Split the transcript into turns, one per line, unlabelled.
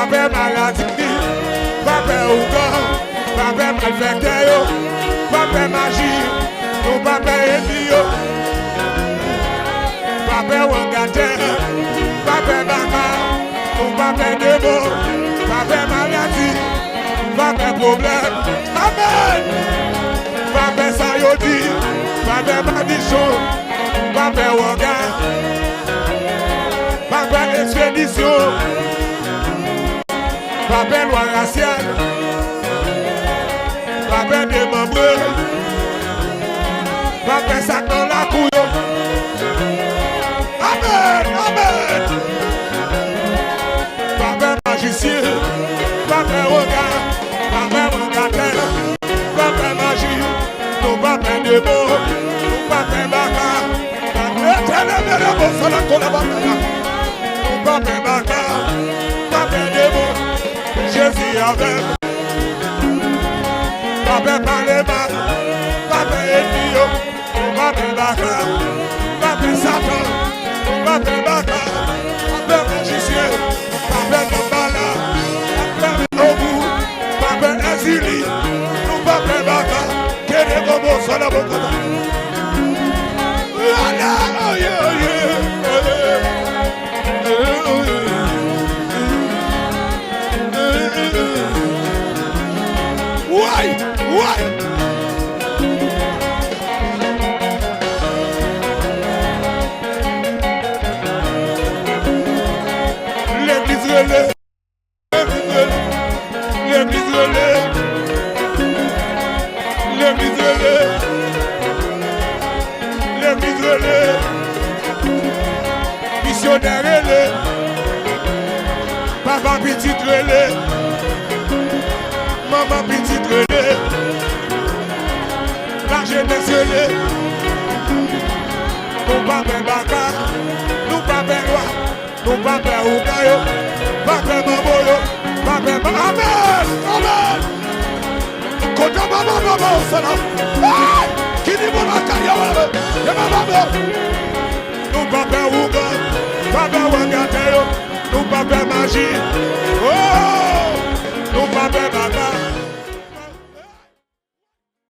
Pape maladie, pape ougan, pape malfecteur, pape magie, nous pape ennemi, pape wangate, pape baka, nous pape démon, pape maladie, pape problème, amen. Pape sayodi, pape madichon, pape wanga, pape expédition. Pape loi raciale, pape démembré, pape sac dans la couille. Amen, amen. Pape magicien, pape regard, pape regarder, pape magie, nous pape démon, nous pape baka, pape éternel de bon sur la collaboration, nous pape baka, pape démon. Jésus avec Pape Palema, Pape Ennio, Pape Baka, Pape Satan, Pape Baka, Pape Magicien, Pape Nambala, Pape Obu, Pape Azili, nous Pape Baka, Kene Bobo Salaboko. Why? L'église relais, l'église relais, l'église relais, l'église relais, missionnaire relais, papa petit relais. Maman petite relais, la jeunesse relais, nous pape baka, nous pape roi, nous pape ougayo, pape maboyo, pape amen, amen. Kota baba osana, kini bona kaya nous pape ouga, pape wangateyo, nous pape magie, oh, nous pape